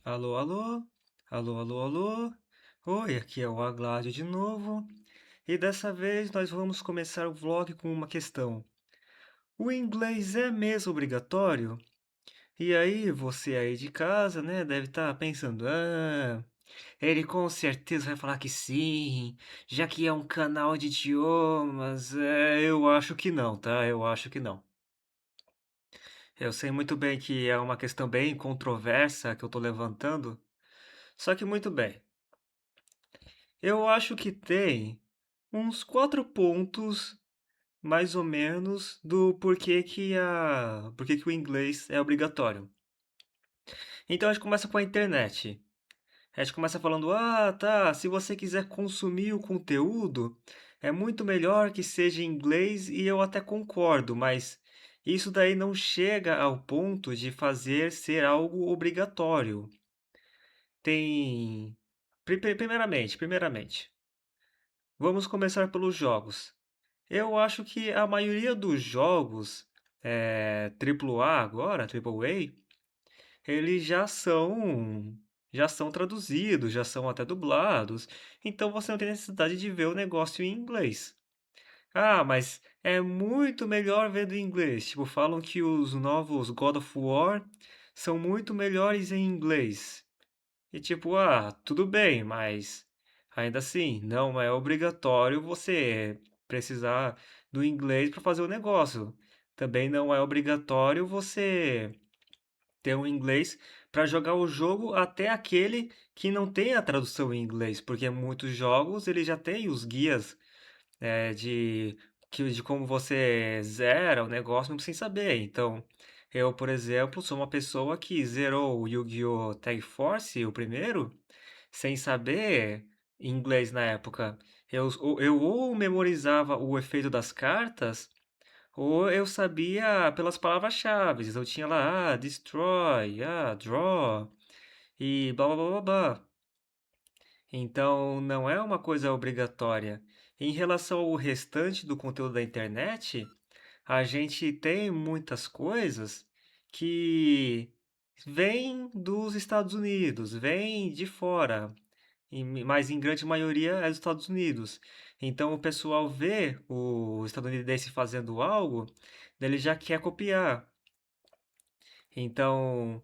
Alô, alô? Alô, alô, alô? Oi, aqui é o Agládio de novo. E dessa vez nós vamos começar o vlog com uma questão. O inglês é mesmo obrigatório? E aí, você aí de casa, né, deve estar pensando, ele com certeza vai falar que sim, já que é um canal de idiomas. Eu acho que não, tá? Eu acho que não. Eu sei muito bem que é uma questão bem controversa que eu tô levantando, só que muito bem. Eu acho que tem uns 4 pontos, mais ou menos, do porquê que o inglês é obrigatório. Então a gente começa com a internet. A gente começa falando: "Ah, tá, se você quiser consumir o conteúdo, é muito melhor que seja em inglês", e eu até concordo, mas isso daí não chega ao ponto de fazer ser algo obrigatório. Tem primeiramente, vamos começar pelos jogos. Eu acho que a maioria dos jogos, AAA agora, AAA, eles já são traduzidos, já são até dublados, então você não tem necessidade de ver o negócio em inglês. Ah, mas é muito melhor ver do inglês. Tipo, falam que os novos God of War são muito melhores em inglês. E tipo, tudo bem, mas ainda assim, não é obrigatório você precisar do inglês para fazer o negócio. Também não é obrigatório você ter um inglês para jogar o jogo, até aquele que não tem a tradução em inglês, porque muitos jogos ele já tem os guias, de como você zera o negócio mesmo sem saber. Então, eu, por exemplo, sou uma pessoa que zerou o Yu-Gi-Oh! Tag Force, o primeiro, sem saber inglês na época. Eu ou memorizava o efeito das cartas, ou eu sabia pelas palavras-chave. Eu tinha lá, destroy, draw, e blá blá blá blá blá. Então, não é uma coisa obrigatória. Em relação ao restante do conteúdo da internet, a gente tem muitas coisas que vêm dos Estados Unidos, vêm de fora, mas em grande maioria é dos Estados Unidos. Então o pessoal vê o estadunidense fazendo algo, daí ele já quer copiar. Então,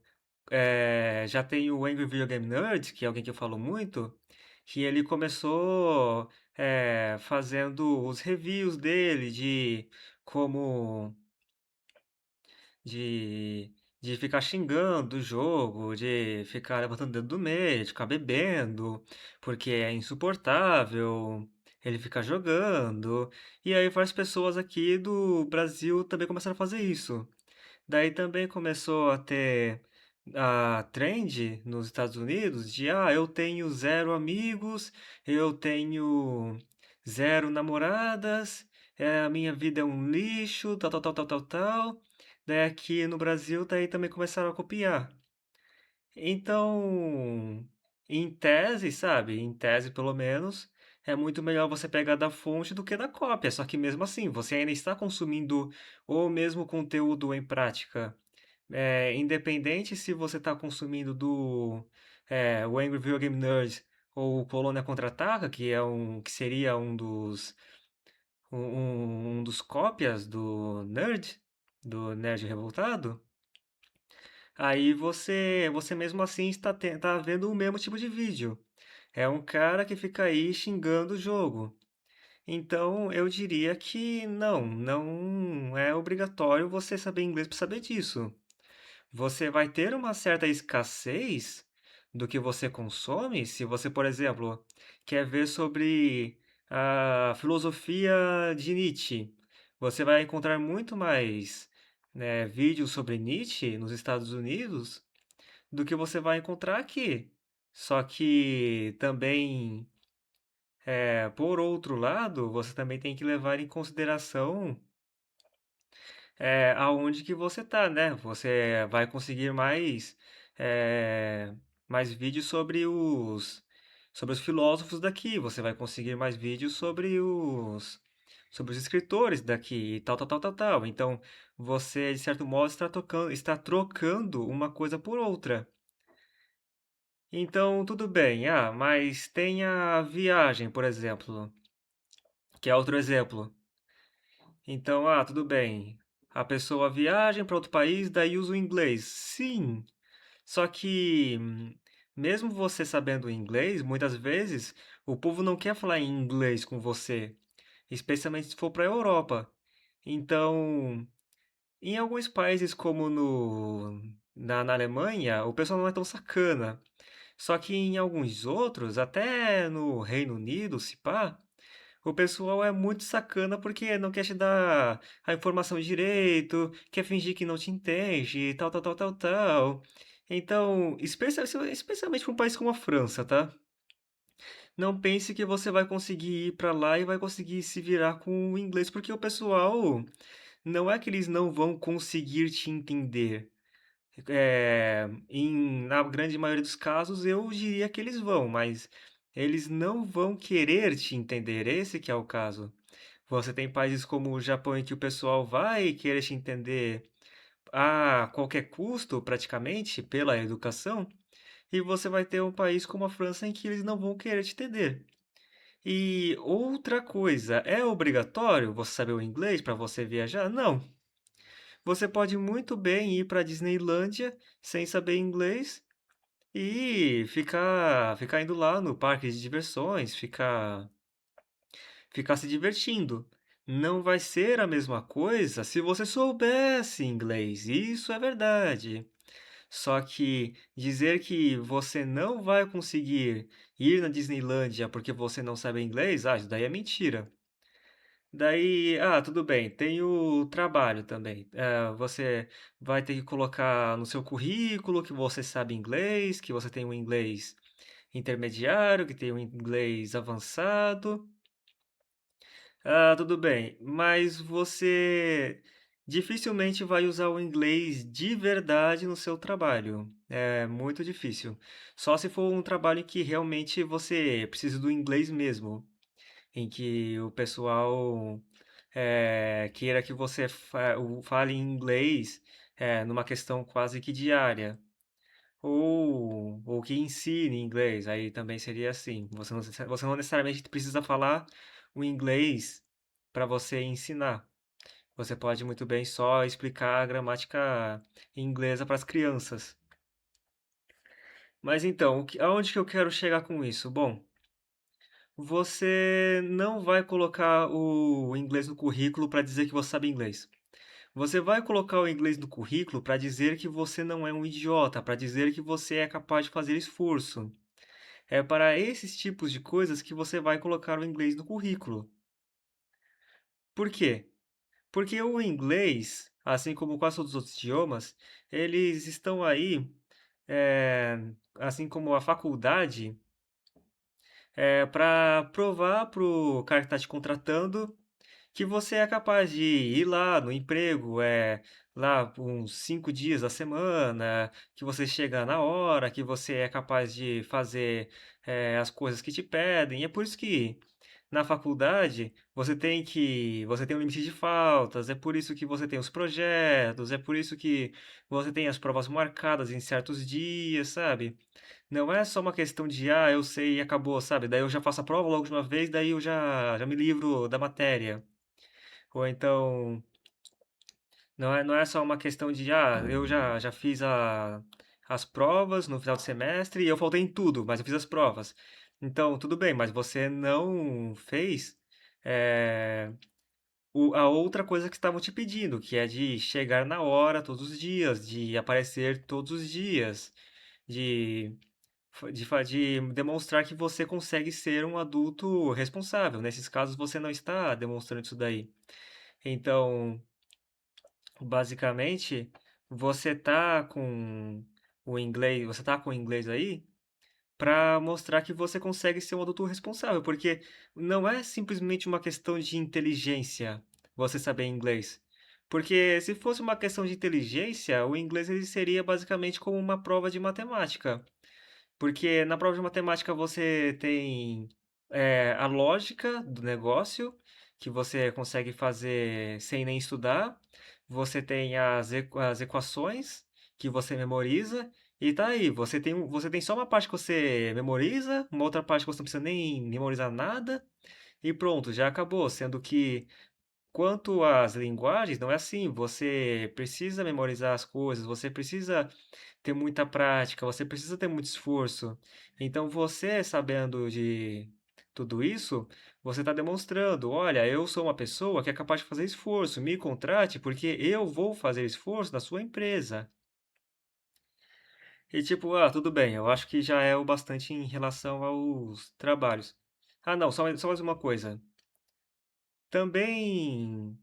já tem o Angry Video Game Nerd, que é alguém que eu falo muito, que ele começou fazendo os reviews dele de como de, de ficar xingando o jogo, de ficar levantando o dedo do meio, de ficar bebendo, porque é insuportável ele ficar jogando. E aí várias pessoas aqui do Brasil também começaram a fazer isso. Daí também começou a ter a trend nos Estados Unidos de eu tenho zero amigos, eu tenho zero namoradas, a minha vida é um lixo, tal, tal, tal, tal, tal, tal. Daí aqui no Brasil, daí também começaram a copiar. Então, em tese, sabe? Em tese, pelo menos, é muito melhor você pegar da fonte do que da cópia. Só que mesmo assim, você ainda está consumindo o mesmo conteúdo em prática. Independente se você está consumindo o Angry Video Game Nerd ou o Colônia Contra-Ataca, que seria um dos cópias do Nerd Revoltado. Aí você mesmo assim tá vendo o mesmo tipo de vídeo. É um cara que fica aí xingando o jogo. Então eu diria que não é obrigatório você saber inglês para saber disso. Você vai ter uma certa escassez do que você consome se você, por exemplo, quer ver sobre a filosofia de Nietzsche. Você vai encontrar muito mais, né, vídeos sobre Nietzsche nos Estados Unidos do que você vai encontrar aqui. Só que também, por outro lado, você também tem que levar em consideração aonde que você tá, né? Você vai conseguir é, mais vídeos sobre os filósofos daqui. Você vai conseguir mais vídeos sobre os escritores daqui, e tal, tal, tal, tal, tal. Então, você, de certo modo, está trocando uma coisa por outra. Então, tudo bem. Ah, mas tem a viagem, por exemplo, que é outro exemplo. Então, ah, tudo bem. A pessoa viaja para outro país, daí usa o inglês. Sim, só que, mesmo você sabendo inglês, muitas vezes o povo não quer falar em inglês com você, especialmente se for para a Europa. Então, em alguns países como na Alemanha, o pessoal não é tão sacana. Só que em alguns outros, até no Reino Unido, se pá, o pessoal é muito sacana porque não quer te dar a informação direito, quer fingir que não te entende, e tal, tal, tal, tal, tal. Então, especialmente para um país como a França, tá? Não pense que você vai conseguir ir para lá e vai conseguir se virar com o inglês, porque o pessoal não é que eles não vão conseguir te entender. Na grande maioria dos casos, eu diria que eles vão, mas eles não vão querer te entender. Esse que é o caso. Você tem países como o Japão em que o pessoal vai querer te entender a qualquer custo, praticamente, pela educação, e você vai ter um país como a França em que eles não vão querer te entender. E outra coisa, é obrigatório você saber o inglês para você viajar? Não. Você pode muito bem ir para a Disneylândia sem saber inglês e ficar indo lá no parque de diversões, ficar se divertindo. Não vai ser a mesma coisa se você soubesse inglês, isso é verdade. Só que dizer que você não vai conseguir ir na Disneylândia porque você não sabe inglês, isso daí é mentira. Daí, tudo bem, tem o trabalho também. Você vai ter que colocar no seu currículo que você sabe inglês, que você tem um inglês intermediário, que tem um inglês avançado. Tudo bem, mas você dificilmente vai usar o inglês de verdade no seu trabalho. É muito difícil. Só se for um trabalho em que realmente você precisa do inglês mesmo, em que o pessoal queira que você fale em inglês numa questão quase que diária. Ou que ensine inglês, aí também seria assim. Você não necessariamente precisa falar o inglês para você ensinar. Você pode muito bem só explicar a gramática inglesa para as crianças. Mas então, aonde que eu quero chegar com isso? Bom, você não vai colocar o inglês no currículo para dizer que você sabe inglês. Você vai colocar o inglês no currículo para dizer que você não é um idiota, para dizer que você é capaz de fazer esforço. É para esses tipos de coisas que você vai colocar o inglês no currículo. Por quê? Porque o inglês, assim como quase todos os outros idiomas, eles estão aí, é, assim como a faculdade, para provar para o cara que está te contratando que você é capaz de ir lá no emprego, lá uns 5 dias da semana, que você chega na hora, que você é capaz de fazer as coisas que te pedem. E é por isso que na faculdade você tem um limite de faltas, é por isso que você tem os projetos, é por isso que você tem as provas marcadas em certos dias, sabe? Não é só uma questão de, eu sei e acabou, sabe? Daí eu já faço a prova logo de uma vez, daí eu já me livro da matéria. Ou então, não é só uma questão de, eu já fiz as provas no final do semestre e eu faltei em tudo, mas eu fiz as provas. Então, tudo bem, mas você não fez é, a outra coisa que estavam te pedindo, que é de chegar na hora todos os dias, de aparecer todos os dias, de, de demonstrar que você consegue ser um adulto responsável. Nesses casos, você não está demonstrando isso daí. Então, basicamente, você tá com o inglês aí para mostrar que você consegue ser um adulto responsável, porque não é simplesmente uma questão de inteligência você saber inglês. Porque se fosse uma questão de inteligência, o inglês ele seria basicamente como uma prova de matemática. Porque na prova de matemática você tem a lógica do negócio, que você consegue fazer sem nem estudar. Você tem as equações, que você memoriza. E tá aí, você tem só uma parte que você memoriza, uma outra parte que você não precisa nem memorizar nada, e pronto, já acabou. Sendo que, quanto às linguagens, não é assim. Você precisa memorizar as coisas, você precisa ter muita prática, você precisa ter muito esforço. Então, você sabendo de tudo isso, você está demonstrando: olha, eu sou uma pessoa que é capaz de fazer esforço, me contrate porque eu vou fazer esforço na sua empresa. E tipo, ah, tudo bem, eu acho que já é o bastante em relação aos trabalhos. Ah, não, só mais uma coisa. Também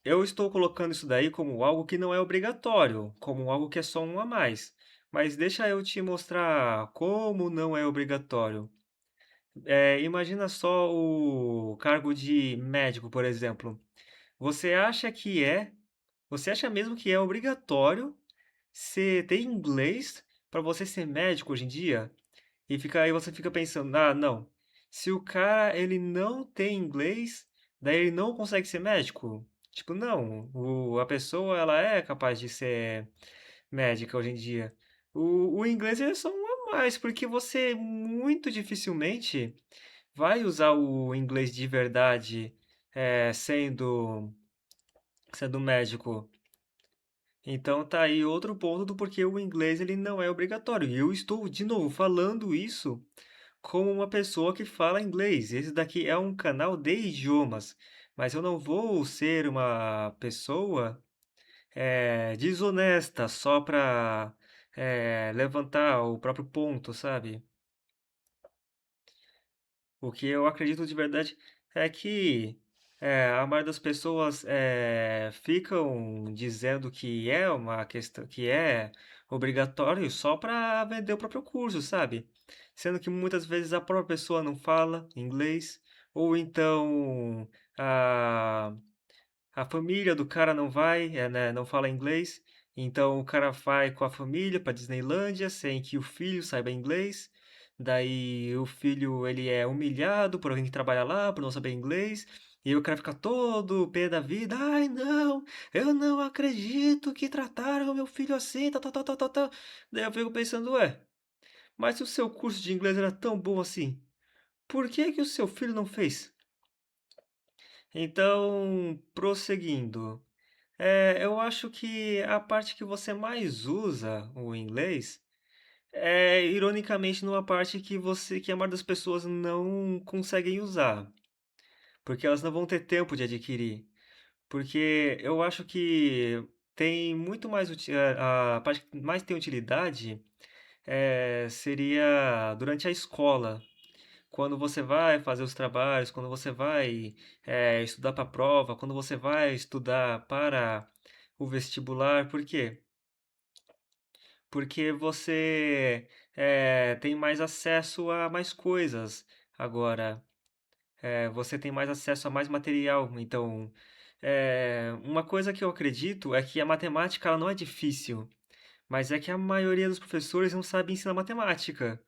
eu estou colocando isso daí como algo que não é obrigatório, como algo que é só um a mais. Mas deixa eu te mostrar como não é obrigatório. Imagina só o cargo de médico, por exemplo. Você acha que é, você acha mesmo que é obrigatório você ter inglês para você ser médico hoje em dia? Aí você fica pensando, ah, não. Se o cara ele não tem inglês, daí ele não consegue ser médico? Tipo, não. A pessoa ela é capaz de ser médica hoje em dia. O inglês é só um a mais, porque você muito dificilmente vai usar o inglês de verdade, sendo médico. Então tá aí outro ponto do porquê o inglês ele não é obrigatório. E eu estou de novo falando isso como uma pessoa que fala inglês. Esse daqui é um canal de idiomas, mas eu não vou ser uma pessoa desonesta só para levantar o próprio ponto, sabe? O que eu acredito de verdade é que a maioria das pessoas ficam dizendo que é uma questão, que é obrigatório só para vender o próprio curso, sabe? Sendo que muitas vezes a própria pessoa não fala inglês, ou então a a família do cara não vai, né, não fala inglês, então o cara vai com a família para Disneylândia sem que o filho saiba inglês. Daí o filho ele é humilhado por alguém que trabalha lá por não saber inglês. E o cara fica todo pé da vida. Ai, não, eu não acredito que trataram meu filho assim, tal, tal, tal, tal, tal, tal. Daí eu fico pensando, ué, mas se o seu curso de inglês era tão bom assim, por que que o seu filho não fez? Então, prosseguindo. Eu acho que a parte que você mais usa o inglês é, ironicamente, numa parte que a maioria das pessoas não conseguem usar, porque elas não vão ter tempo de adquirir. Porque eu acho que tem muito mais a parte que mais tem utilidade seria durante a escola, quando você vai fazer os trabalhos, quando você vai estudar para a prova, quando você vai estudar para o vestibular. Por quê? Porque você tem mais acesso a mais coisas agora. Você tem mais acesso a mais material. Então, uma coisa que eu acredito é que a matemática ela não é difícil, mas é que a maioria dos professores não sabe ensinar matemática.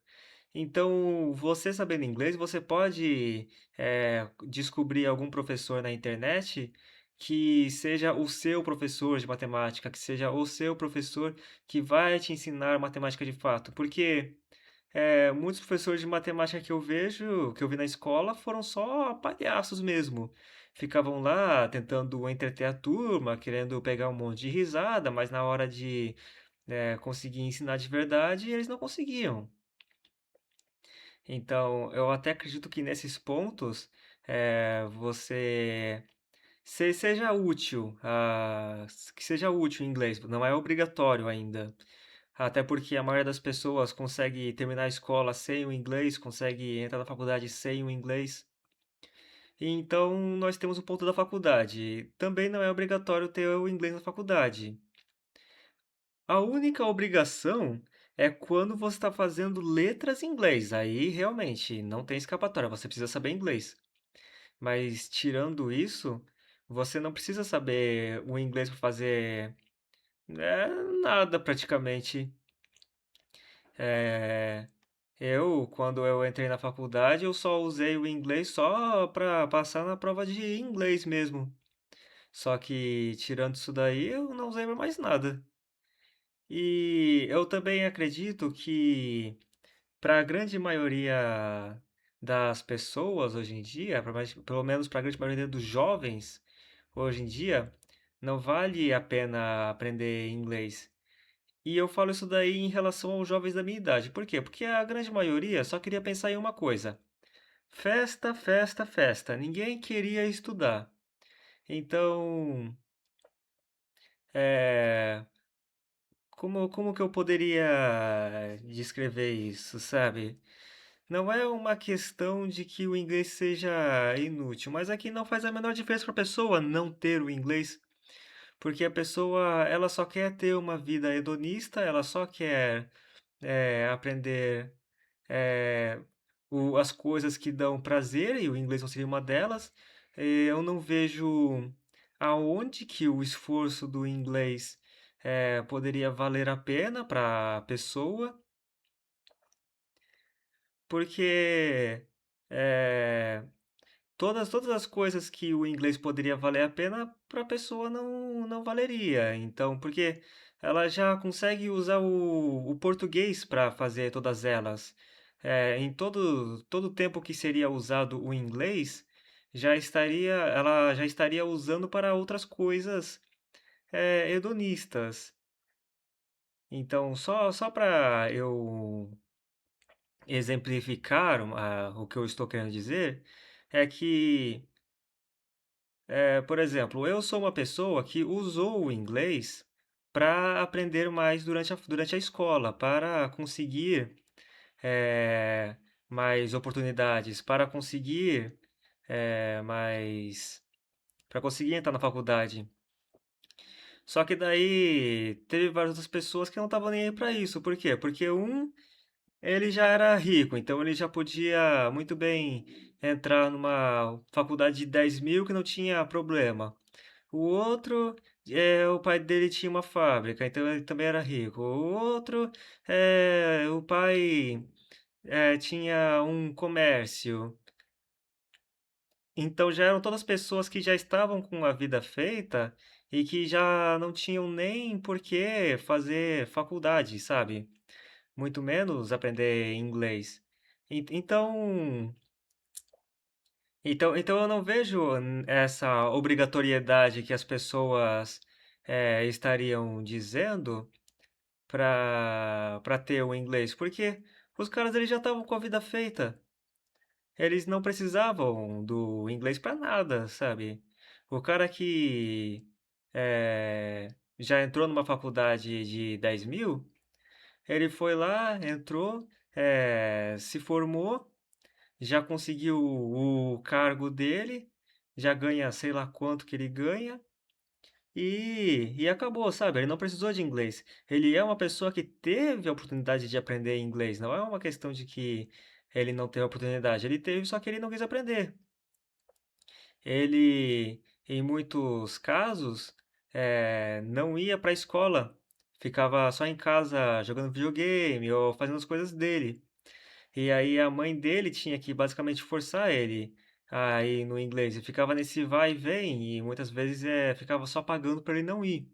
Então, você sabendo inglês, você pode descobrir algum professor na internet que seja o seu professor de matemática, que seja o seu professor que vai te ensinar matemática de fato. Porque muitos professores de matemática que eu vi na escola, foram só palhaços mesmo. Ficavam lá tentando entreter a turma, querendo pegar um monte de risada, mas na hora de conseguir ensinar de verdade, eles não conseguiam. Então, eu até acredito que nesses pontos você seja útil, que seja útil em inglês, não é obrigatório ainda. Até porque a maioria das pessoas consegue terminar a escola sem o inglês, consegue entrar na faculdade sem o inglês. Então, nós temos o ponto da faculdade. Também não é obrigatório ter o inglês na faculdade. A única obrigação é quando você está fazendo letras em inglês. Aí realmente não tem escapatória, você precisa saber inglês. Mas tirando isso, você não precisa saber o inglês para fazer é, nada praticamente. É, quando eu entrei na faculdade, eu só usei o inglês só para passar na prova de inglês mesmo. Só que tirando isso daí, eu não usei mais nada. E eu também acredito que para a grande maioria das pessoas hoje em dia, pelo menos para a grande maioria dos jovens hoje em dia, não vale a pena aprender inglês. E eu falo isso daí em relação aos jovens da minha idade. Por quê? Porque a grande maioria só queria pensar em uma coisa: festa, festa, festa. Ninguém queria estudar. Então, é, como que eu poderia descrever isso, sabe? Não é uma questão de que o inglês seja inútil, mas aqui não faz a menor diferença para a pessoa não ter o inglês, porque a pessoa ela só quer ter uma vida hedonista, ela só quer aprender é, as coisas que dão prazer, e o inglês não seria uma delas. Eu não vejo aonde que o esforço do inglês poderia valer a pena para a pessoa, porque é, todas as coisas que o inglês poderia valer a pena para a pessoa não valeria. Então, porque ela já consegue usar o português para fazer todas elas. Em todo o tempo que seria usado o inglês, ela já estaria usando para outras coisas hedonistas. Então, só para eu exemplificar o que eu estou querendo dizer, é que por exemplo, eu sou uma pessoa que usou o inglês para aprender mais durante a escola, para conseguir eh, mais oportunidades, mais, para conseguir entrar na faculdade. Só que daí teve várias outras pessoas que não estavam nem aí para isso. Por quê? Porque ele já era rico, então ele já podia muito bem entrar numa faculdade de 10 mil que não tinha problema. O outro, o pai dele tinha uma fábrica, então ele também era rico. O outro, o pai tinha um comércio. Então já eram todas pessoas que já estavam com a vida feita e que já não tinham nem por que fazer faculdade, sabe? Muito menos aprender inglês. Então, então eu não vejo essa obrigatoriedade que as pessoas estariam dizendo para ter o inglês, porque os caras eles já estavam com a vida feita. Eles não precisavam do inglês para nada, sabe? O cara que já entrou numa faculdade de 10 mil, ele foi lá, entrou, se formou, já conseguiu o cargo dele, já ganha sei lá quanto que ele ganha e acabou, sabe? Ele não precisou de inglês. Ele é uma pessoa que teve a oportunidade de aprender inglês. Não é uma questão de que ele não teve a oportunidade. Ele teve, só que ele não quis aprender. Ele, em muitos casos, não ia para a escola. Ficava só em casa jogando videogame ou fazendo as coisas dele. E aí a mãe dele tinha que basicamente forçar ele a ir no inglês. E ficava nesse vai e vem, e muitas vezes ficava só pagando para ele não ir.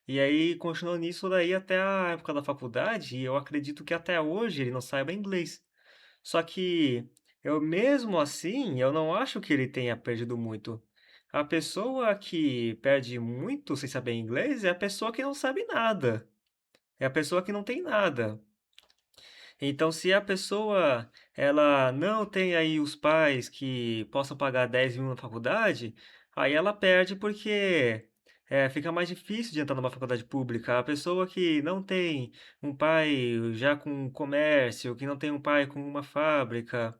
E aí continuou nisso daí até a época da faculdade, e eu acredito que até hoje ele não saiba inglês. Só que eu mesmo assim, eu não acho que ele tenha perdido muito. A pessoa que perde muito sem saber inglês é a pessoa que não sabe nada. É a pessoa que não tem nada. Então, se a pessoa ela não tem aí os pais que possam pagar 10 mil na faculdade, aí ela perde porque fica mais difícil de entrar numa faculdade pública. A pessoa que não tem um pai já com um comércio, que não tem um pai com uma fábrica,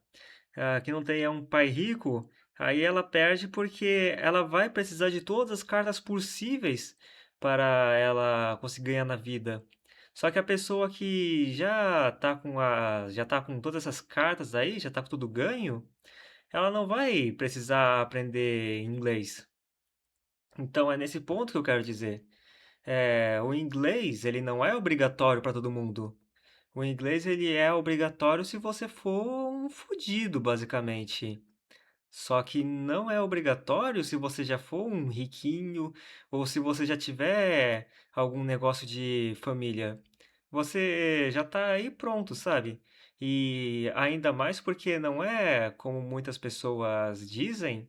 que não tenha um pai rico, aí ela perde porque ela vai precisar de todas as cartas possíveis para ela conseguir ganhar na vida. Só que a pessoa que já tá com todas essas cartas aí, já tá com tudo ganho, ela não vai precisar aprender inglês. Então é nesse ponto que eu quero dizer. O inglês, ele não é obrigatório para todo mundo. O inglês, ele é obrigatório se você for um fudido, basicamente. Só que não é obrigatório se você já for um riquinho ou se você já tiver algum negócio de família. Você já tá aí pronto, sabe? E ainda mais porque não é como muitas pessoas dizem,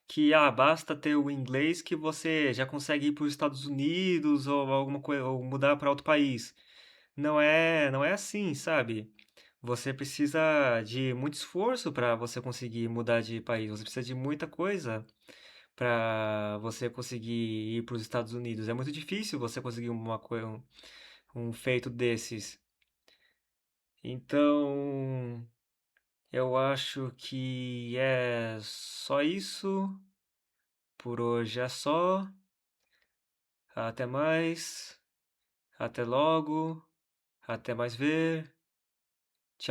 que basta ter o inglês que você já consegue ir para os Estados Unidos ou alguma coisa, ou mudar para outro país. Não é assim, sabe? Você precisa de muito esforço para você conseguir mudar de país. Você precisa de muita coisa para você conseguir ir para os Estados Unidos. É muito difícil você conseguir um feito desses. Então, eu acho que é só isso. Por hoje é só. Até mais. Até logo. Até mais ver.